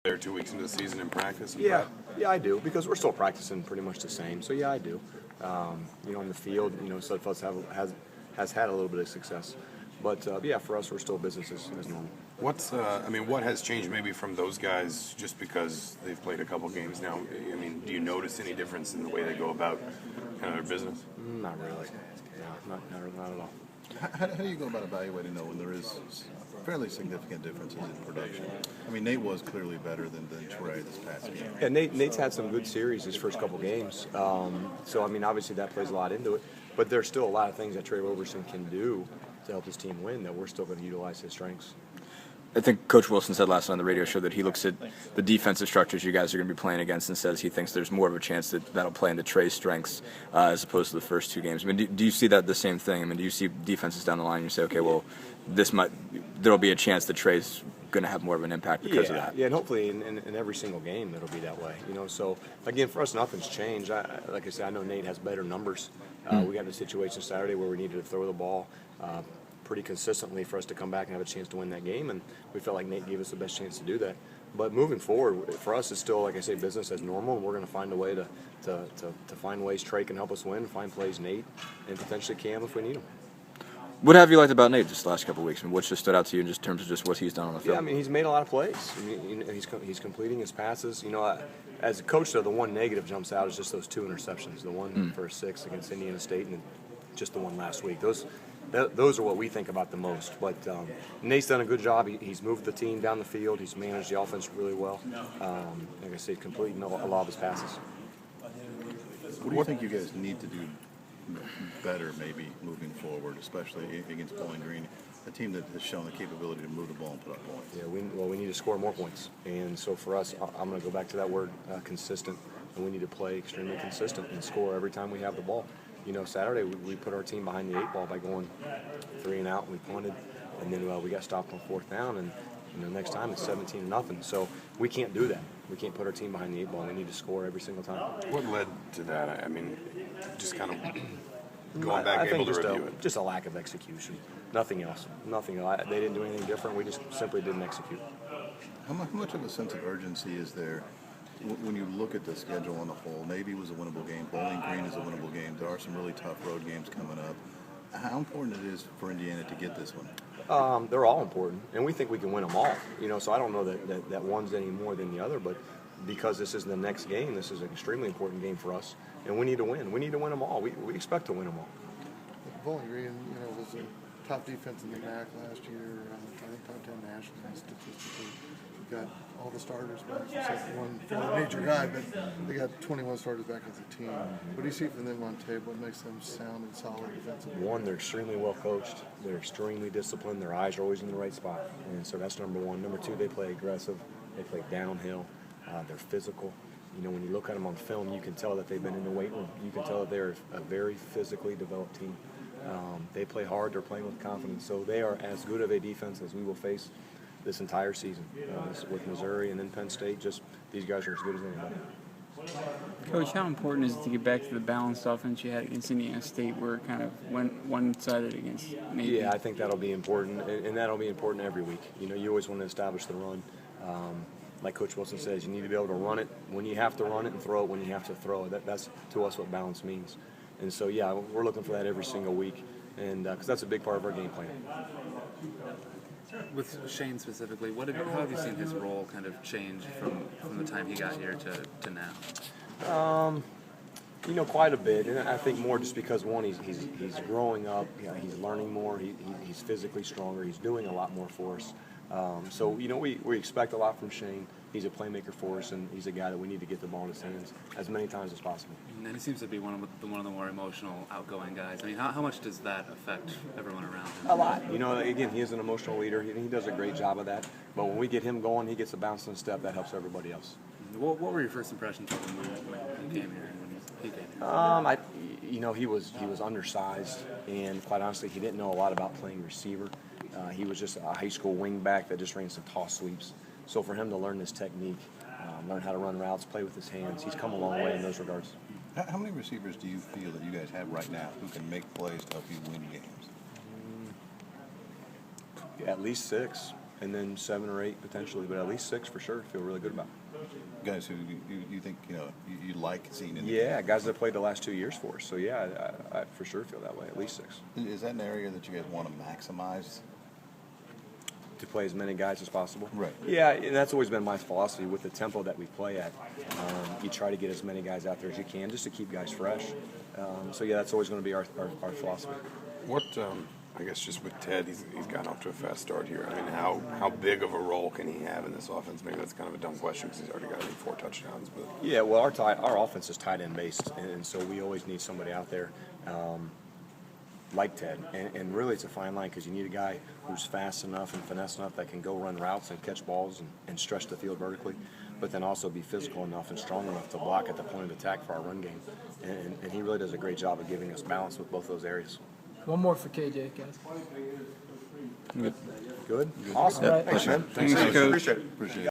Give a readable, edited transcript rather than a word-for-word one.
There 2 weeks into the season in practice? And Yeah, prep? yeah, I do, because we're still practicing pretty much the same. So yeah, I do. In the field, Sudfelds has had a little bit of success, but yeah, for us, we're still business as normal. What has changed maybe from those guys just because they've played a couple games now? I mean, do you notice any difference in the way they go about kind of their business? Not really. No, not at all. How do you go about evaluating, though, when there is fairly significant differences in production? I mean, Nate was clearly better than Trey this past game. Yeah, Nate's had some good series his first couple games. Obviously that plays a lot into it. But there's still a lot of things that Trey Roberson can do to help his team win that we're still going to utilize his strengths. I think Coach Wilson said last night on the radio show that he looks at the defensive structures you guys are going to be playing against and says he thinks there's more of a chance that'll play into Trey's strengths as opposed to the first two games. I mean, do you see that the same thing? I mean, do you see defenses down the line and you say, okay, well, there'll be a chance that Trey's going to have more of an impact because of that? Yeah, and hopefully in every single game it'll be that way. So again, for us, nothing's changed. Like I said, I know Nate has better numbers. We got in a situation Saturday where we needed to throw the ball pretty consistently for us to come back and have a chance to win that game, and we felt like Nate gave us the best chance to do that. But moving forward, for us, it's still, like I say, business as normal, and we're going to find a way to find ways Trey can help us win, find plays Nate, and potentially Cam if we need him. What have you liked about Nate just the last couple of weeks? I mean, what's just stood out to you in just terms of just what he's done on the field? Yeah, I mean, he's made a lot of plays. He's completing his passes. As a coach, though, the one negative jumps out is just those two interceptions. The one for a 6 against Indiana State, and then just the one last week. Those are what we think about the most. But Nate's done a good job. He's moved the team down the field. He's managed the offense really well. Like I said, completing a lot of his passes. What do you think you guys need to do better maybe moving forward, especially against Bowling Green, a team that has shown the capability to move the ball and put up points? Yeah, we need to score more points. And so for us, I'm going to go back to that word, consistent. And we need to play extremely consistent and score every time we have the ball. Saturday we put our team behind the 8 ball by going 3 and out, and we punted, and then we got stopped on 4th down, and next time it's 17-0. So we can't do that. We can't put our team behind the 8 ball. We need to score every single time. What led to that? I mean, just kind of going back, I think able to review it. Just a lack of execution. Nothing else. Nothing. They didn't do anything different. We just simply didn't execute. How much of a sense of urgency is there when you look at the schedule on the whole? Navy was a winnable game. Bowling Green is a winnable game. There are some really tough road games coming up. How important it is for Indiana to get this one? They're all important, and we think we can win them all. So I don't know that one's any more than the other, but because this is the next game, this is an extremely important game for us, and we need to win. We need to win them all. We expect to win them all. Bowling Green, was a top defense in the MAC last year. I think top 10 nationally statistically. Got all the starters back, except one fairly major guy, but they got 21 starters back as a team. What do you see from them on tape? What makes them sound and solid defensively? One, they're extremely well coached. They're extremely disciplined. Their eyes are always in the right spot, and so that's number one. Number two, they play aggressive. They play downhill. They're physical. When you look at them on film, you can tell that they've been in the weight room. You can tell that they're a very physically developed team. They play hard. They're playing with confidence. So they are as good of a defense as we will face this entire season. With Missouri and then Penn State, these guys are as good as anybody. Coach, how important is it to get back to the balanced offense you had against Indiana State, where it kind of went one-sided against Navy? Yeah, I think that'll be important, and that'll be important every week. You always want to establish the run. Like Coach Wilson says, you need to be able to run it when you have to run it and throw it when you have to throw it. That's, to us, what balance means. And so, yeah, we're looking for that every single week, and because that's a big part of our game plan. With Shane specifically, how have you seen his role kind of change from the time he got here to now? Quite a bit, and I think more just because one, he's growing up, he's learning more, he's physically stronger, he's doing a lot more for us. So we expect a lot from Shane. He's a playmaker for us, and he's a guy that we need to get the ball in his hands as many times as possible. And he seems to be one of the more emotional, outgoing guys. I mean, how much does that affect everyone around him? A lot. Again, he is an emotional leader. He does a great job of that. But when we get him going, he gets a bounce and step that helps everybody else. What were your first impressions of him when you came here and when he came here? He was undersized, and quite honestly, he didn't know a lot about playing receiver. He was just a high school wingback that just ran some toss sweeps. So for him to learn this technique, learn how to run routes, play with his hands, he's come a long way in those regards. How many receivers do you feel that you guys have right now who can make plays to help you win games? At least 6. and then 7 or 8 potentially, but at least 6 for sure. Feel really good about. Guys who you think you like seeing in the Yeah, guys that played the last 2 years for us. So yeah, I for sure feel that way. At least 6. Is that an area that you guys want to maximize? To play as many guys as possible. Right. Yeah, and that's always been my philosophy with the tempo that we play at. You try to get as many guys out there as you can just to keep guys fresh. So yeah, that's always going to be our philosophy. What I guess just with Ted, he's gotten off to a fast start here. I mean, how big of a role can he have in this offense? Maybe that's kind of a dumb question because he's already got 4 touchdowns. But Yeah, well, our offense is tight end based, and so we always need somebody out there like Ted. And really, it's a fine line because you need a guy who's fast enough and finesse enough that can go run routes and catch balls and stretch the field vertically, but then also be physical enough and strong enough to block at the point of attack for our run game. And he really does a great job of giving us balance with both those areas. One more for KJ, guys. Good? Awesome. Right. Thanks, man. Thanks, Coach. Appreciate it. Appreciate it.